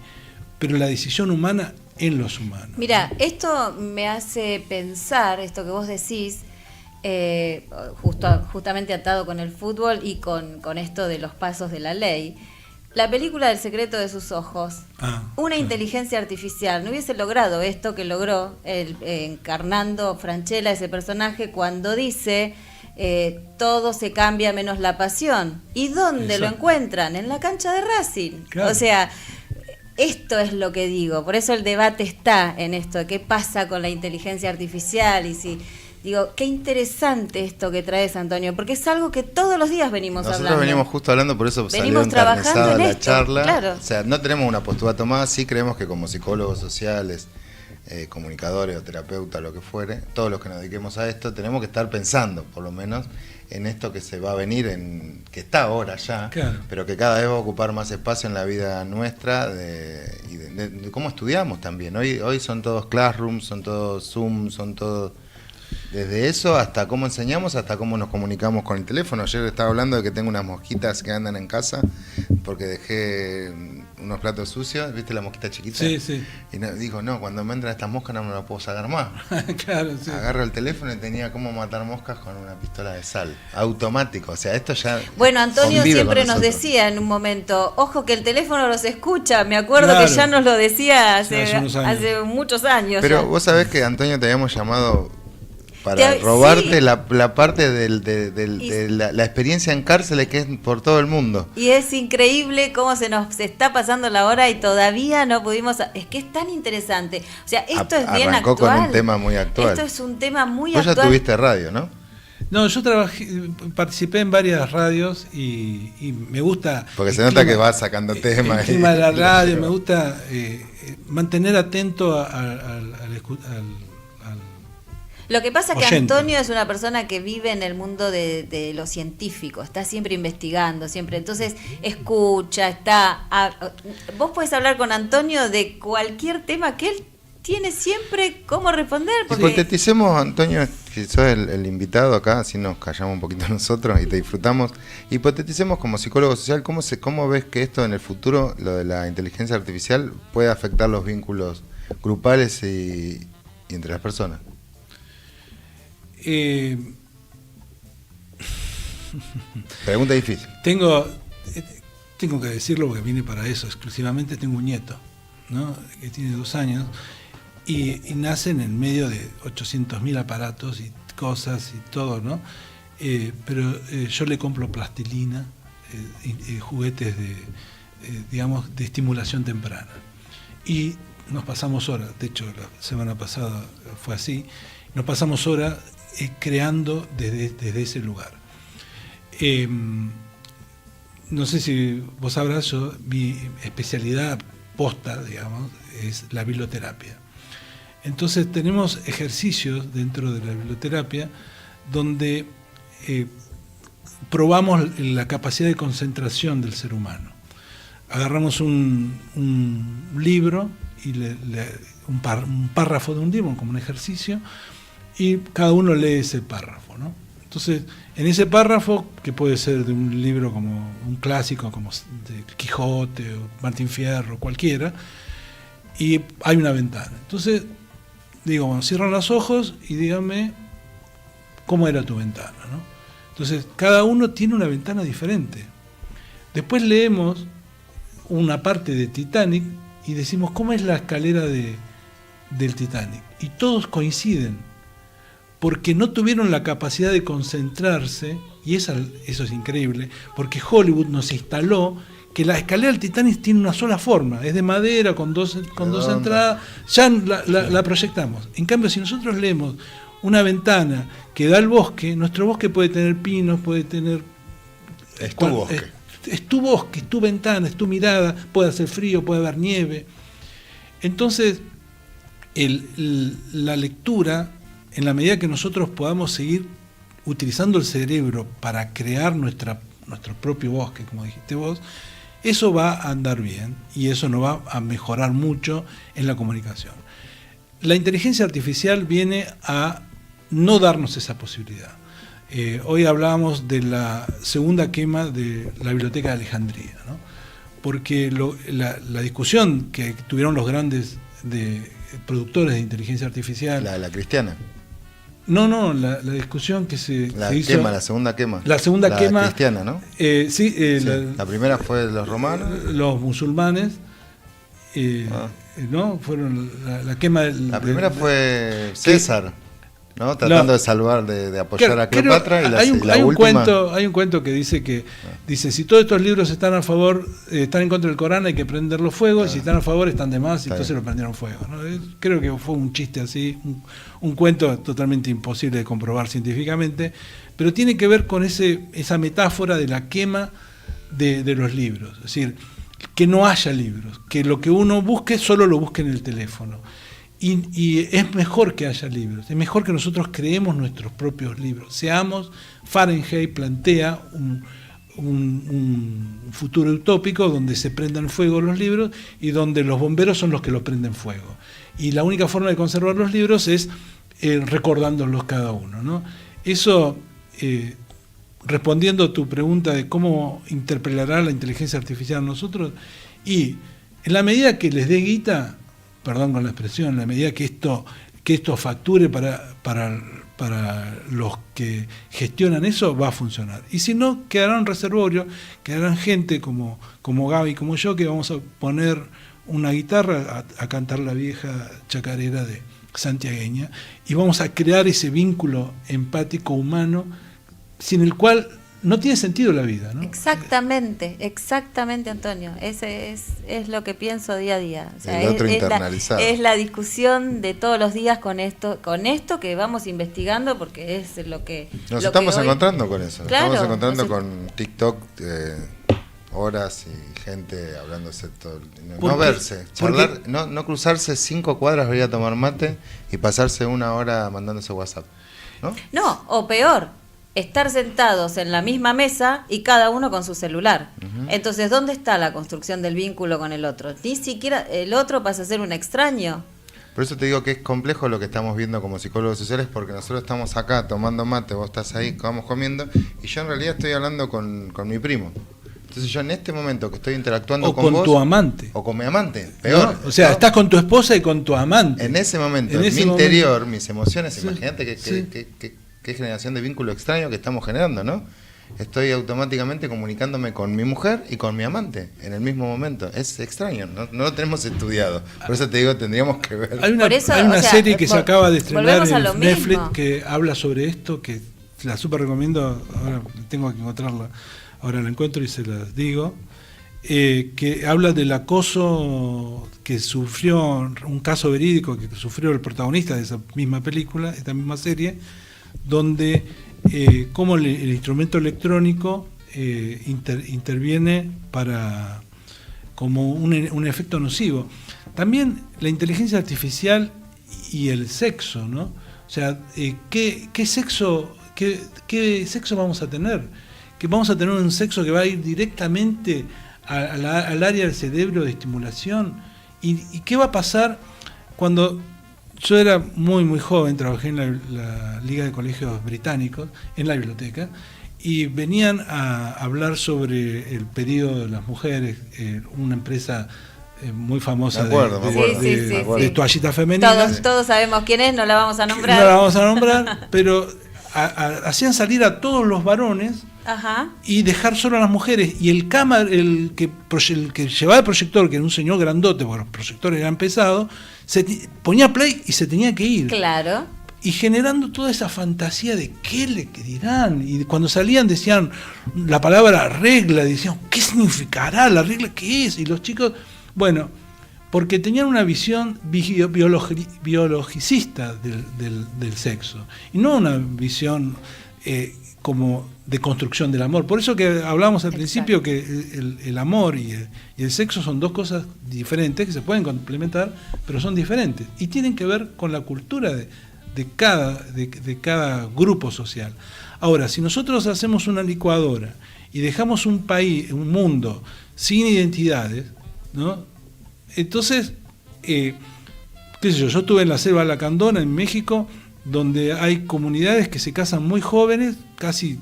pero la decisión humana en los humanos. Mira, esto me hace pensar, esto que vos decís, justamente atado con el fútbol y con esto de los pasos de la ley. La película El secreto de sus ojos, una inteligencia artificial no hubiese logrado esto que logró encarnando Francella, ese personaje, cuando dice todo se cambia menos la pasión. ¿Y dónde Exacto. lo encuentran? En la cancha de Racing. Claro. O sea, esto es lo que digo, por eso el debate está en esto, qué pasa con la inteligencia artificial y si... Digo, qué interesante esto que traes, Antonio, porque es algo que todos los días venimos Nosotros hablando. venimos justo hablando, por eso Venimos salió trabajando encarnizada en la esto, charla. claro. O sea, no tenemos una postura tomada, sí creemos que como psicólogos sociales, comunicadores o terapeutas, lo que fuere, todos los que nos dediquemos a esto, tenemos que estar pensando, por lo menos, en esto que se va a venir, que está ahora ya, Claro. pero que cada vez va a ocupar más espacio en la vida nuestra y de cómo estudiamos también. Hoy son todos classrooms, son todos Zoom, son todos... Desde eso hasta cómo enseñamos, hasta cómo nos comunicamos con el teléfono. Ayer estaba hablando de que tengo unas mosquitas que andan en casa porque dejé unos platos sucios, ¿viste la mosquita chiquita? Sí, sí. Y dijo, no, cuando me entran estas moscas no me las puedo sacar más. Claro, sí. Agarro el teléfono y tenía cómo matar moscas con una pistola de sal. Automático, o sea, esto ya... Bueno, Antonio convive siempre con nos nosotros. decía en un momento, ojo que el teléfono los escucha, me acuerdo Claro. que ya nos lo decía hace unos años. muchos años. Pero ya. vos sabés que, Antonio, te habíamos llamado para Sí. robarte la parte de la experiencia en cárceles que es por todo el mundo. Y es increíble cómo se nos está pasando la hora y todavía no pudimos... Es que es tan interesante. O sea, esto es bien Arrancó actual. con un tema muy actual. Esto es un tema muy Vos ya actual. tuviste radio, ¿no? No, yo participé en varias radios y me gusta... Porque el se nota clima- que vas sacando temas. El clima de la radio, me gusta mantener atento al Lo que pasa es que oyente. Antonio es una persona que vive en el mundo de lo científico, está siempre investigando, siempre. Entonces, escucha, vos podés hablar con Antonio de cualquier tema que él tiene siempre cómo responder. Porque Hipoteticemos, Antonio, que sos el invitado acá, así nos callamos un poquito nosotros y te disfrutamos. Hipoteticemos como psicólogo social, ¿cómo ves que esto en el futuro, lo de la inteligencia artificial, puede afectar los vínculos grupales y entre las personas? Pregunta difícil. Tengo que decirlo porque vine para eso exclusivamente. Tengo un nieto, ¿no? Que tiene 2 años y nace en el medio de 800.000 aparatos y cosas y todo, ¿no? Pero yo le compro plastilina, juguetes digamos, de estimulación temprana. Y nos pasamos horas, de hecho la semana pasada fue así, nos pasamos horas creando desde ese lugar. No sé si vos sabrás, mi especialidad posta, digamos, es la biblioterapia. Entonces tenemos ejercicios dentro de la biblioterapia donde probamos la capacidad de concentración del ser humano. Agarramos un libro y un párrafo de un libro como un ejercicio, y cada uno lee ese párrafo, ¿no? Entonces, en ese párrafo, que puede ser de un libro como un clásico, como de Quijote o Martín Fierro, cualquiera, y hay una ventana. Entonces, digo, bueno, cierran los ojos y díganme cómo era tu ventana, ¿no? Entonces, cada uno tiene una ventana diferente. Después leemos una parte de Titanic y decimos, ¿cómo es la escalera del Titanic? Y todos coinciden, porque no tuvieron la capacidad de concentrarse, y eso es increíble, porque Hollywood nos instaló que la escalera del Titanic tiene una sola forma, es de madera, con dos entradas, ya la proyectamos. En cambio, si nosotros leemos una ventana que da al bosque, nuestro bosque puede tener pinos, puede tener... Es tu bosque. Es tu bosque, es tu ventana, es tu mirada, puede hacer frío, puede haber nieve. Entonces, la lectura, en la medida que nosotros podamos seguir utilizando el cerebro para crear nuestro propio bosque, como dijiste vos, eso va a andar bien y eso nos va a mejorar mucho en la comunicación. La inteligencia artificial viene a no darnos esa posibilidad. Hoy hablábamos de la segunda quema de la Biblioteca de Alejandría, ¿no? Porque la discusión que tuvieron los grandes productores de inteligencia artificial... La cristiana. No, la discusión que se hizo... La segunda quema. La segunda quema... cristiana, ¿no? Sí. La primera fue de los romanos. Los musulmanes, ¿no? Fueron la quema... La primera fue César, ¿no? Tratando de salvar, de apoyar a Cleopatra. Hay un cuento que dice dice, si todos estos libros están a favor, están en contra del Corán, hay que prenderlos fuego, y si están a favor están de más, y entonces lo prendieron fuego, ¿no? Creo que fue un chiste así, un cuento totalmente imposible de comprobar científicamente, pero tiene que ver con esa metáfora de la quema de los libros. Es decir, que no haya libros, que lo que uno busque solo lo busque en el teléfono. Y es mejor que haya libros, es mejor que nosotros creemos nuestros propios libros. Fahrenheit plantea un futuro utópico donde se prendan fuego los libros y donde los bomberos son los que los prenden fuego. Y la única forma de conservar los libros es recordándolos cada uno, ¿no? Eso, respondiendo a tu pregunta de cómo interpelará la inteligencia artificial a nosotros, y en la medida que les dé guita, perdón con la expresión, en la medida que esto facture para los que gestionan eso, va a funcionar. Y si no, quedarán reservorios, quedarán gente como Gaby, como yo, que vamos a poner una guitarra a cantar la vieja chacarera de santiagueña, y vamos a crear ese vínculo empático humano sin el cual no tiene sentido la vida, ¿no? Exactamente, Antonio. Ese es lo que pienso día a día. O sea, el otro internalizado. Es la discusión de todos los días con esto que vamos investigando, porque es lo que... Nos estamos encontrando con eso. Claro, estamos encontrando con TikTok, horas y gente hablándose todo. No verse, charlar, no cruzarse 5 cuadras para ir a tomar mate y pasarse 1 hora mandándose WhatsApp, ¿no? No, o peor, estar sentados en la misma mesa y cada uno con su celular. Uh-huh. Entonces, ¿dónde está la construcción del vínculo con el otro? Ni siquiera el otro pasa a ser un extraño. Por eso te digo que es complejo lo que estamos viendo como psicólogos sociales, porque nosotros estamos acá tomando mate, vos estás ahí, vamos comiendo, y yo en realidad estoy hablando con mi primo. Entonces yo en este momento que estoy interactuando con vos... O con tu amante. O con mi amante, peor. ¿No? O sea, estás con tu esposa y con tu amante. En ese momento, en mi interior, mis emociones, sí, imagínate qué generación de vínculo extraño que estamos generando, ¿no? Estoy automáticamente comunicándome con mi mujer y con mi amante en el mismo momento. Es extraño, no lo tenemos estudiado. Por eso te digo, tendríamos que ver. Hay una serie que se acaba de estrenar en Netflix que habla sobre esto, que la súper recomiendo, ahora tengo que encontrarla, ahora la encuentro y se las digo, que habla del acoso que sufrió, un caso verídico que sufrió el protagonista de esa misma película, esta misma serie, donde cómo el instrumento electrónico interviene como un efecto nocivo. También la inteligencia artificial y el sexo, ¿no? O sea, ¿qué sexo vamos a tener? Que vamos a tener un sexo que va a ir directamente al área del cerebro de estimulación. ¿Y qué va a pasar cuando yo era muy, muy joven? Trabajé en la Liga de Colegios Británicos, en la biblioteca, y venían a hablar sobre el periodo de las mujeres, una empresa muy famosa de toallitas femeninas. Todos sabemos quién es, no la vamos a nombrar. No la vamos a nombrar, pero hacían salir a todos los varones. Ajá. Y dejar solo a las mujeres. Y el que llevaba el proyector, que era un señor grandote, porque los proyectores eran pesados, ponía play y se tenía que ir. Claro. Y generando toda esa fantasía de qué le dirán. Y cuando salían decían la palabra regla, decían, ¿qué significará la regla? ¿Qué es? Y los chicos, bueno, porque tenían una visión biologicista del sexo. Y no una visión como de construcción del amor. Por eso que hablamos al principio que el amor y el sexo son dos cosas diferentes, que se pueden complementar, pero son diferentes. Y tienen que ver con la cultura de cada grupo social. Ahora, si nosotros hacemos una licuadora y dejamos un país, un mundo sin identidades, ¿no? Entonces, qué sé yo estuve en la Selva Lacandona, en México, donde hay comunidades que se casan muy jóvenes, casi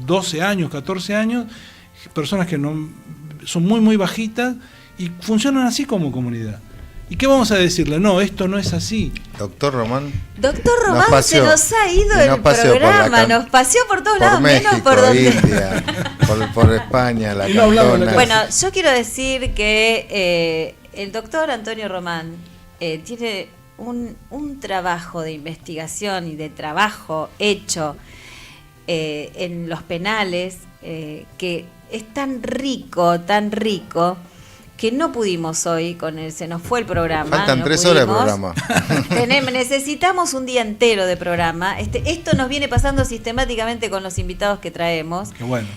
12 años, 14 años, personas que no son muy, muy bajitas y funcionan así como comunidad. ¿Y qué vamos a decirle? No, esto no es así. Doctor Román se nos ha ido el programa, nos paseó por todos lados, México, menos por donde... India, por España, la Candona. Bueno, yo quiero decir que el doctor Antonio Román tiene un trabajo de investigación y de trabajo hecho en los penales que es tan rico, que no pudimos hoy, se nos fue el programa. Faltan 3 horas de programa. Necesitamos un día entero de programa. Esto nos viene pasando sistemáticamente con los invitados que traemos. Qué bueno.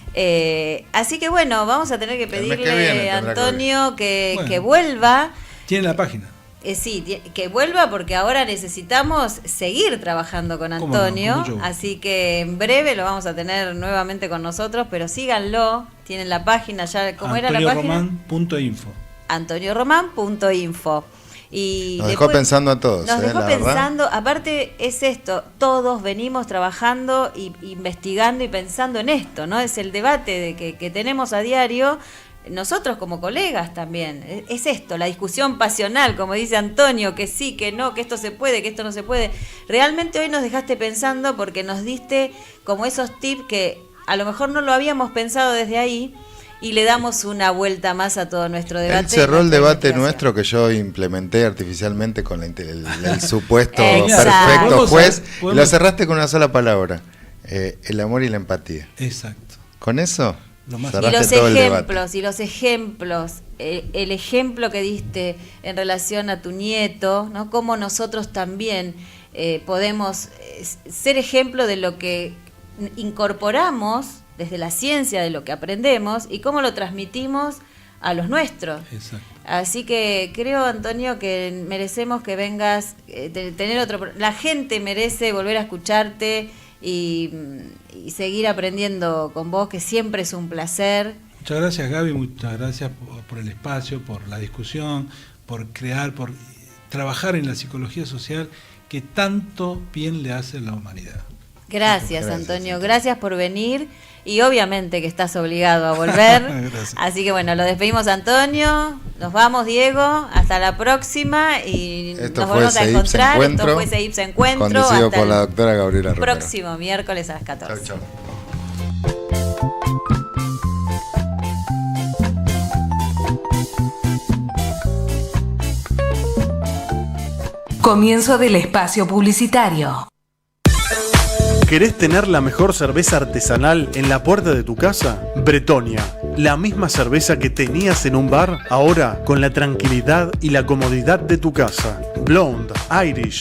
Así que bueno, vamos a tener que pedirle a Antonio que vuelva. Tiene la página. Sí, que vuelva porque ahora necesitamos seguir trabajando con Antonio, no, así que en breve lo vamos a tener nuevamente con nosotros, pero síganlo, tienen la página ya, ¿cómo era la página? AntonioRomán.info. AntonioRomán.info. Y nos dejó pensando a todos. Nos dejó pensando, aparte es esto, todos venimos trabajando y investigando y pensando en esto, ¿no? Es el debate que tenemos a diario. Nosotros como colegas también, es esto, la discusión pasional, como dice Antonio, que sí, que no, que esto se puede, que esto no se puede. Realmente hoy nos dejaste pensando porque nos diste como esos tips que a lo mejor no lo habíamos pensado desde ahí y le damos una vuelta más a todo nuestro debate. Él cerró el debate nuestro que yo implementé artificialmente con el supuesto perfecto juez, y lo cerraste con una sola palabra, el amor y la empatía. Exacto. ¿Con eso? Y los ejemplos, el ejemplo que diste en relación a tu nieto, ¿no? Cómo nosotros también podemos ser ejemplo de lo que incorporamos desde la ciencia, de lo que aprendemos y cómo lo transmitimos a los nuestros. Exacto. Así que creo, Antonio, que merecemos que vengas, tener otro. La gente merece volver a escucharte y seguir aprendiendo con vos, que siempre es un placer. Muchas gracias, Gaby, muchas gracias por el espacio, por la discusión, por trabajar en la psicología social que tanto bien le hace a la humanidad. Gracias, Antonio, gracias por venir y obviamente que estás obligado a volver. Así que bueno, lo despedimos, Antonio, nos vamos, Diego, hasta la próxima y nos volvemos a encontrar. Esto fue CEIPS Encuentro, conducido por la doctora Gabriela Romero. Próximo miércoles a las 14. Chau, chau. Comienzo del espacio publicitario. ¿Querés tener la mejor cerveza artesanal en la puerta de tu casa? Bretonia, la misma cerveza que tenías en un bar, ahora con la tranquilidad y la comodidad de tu casa. Blonde, Irish,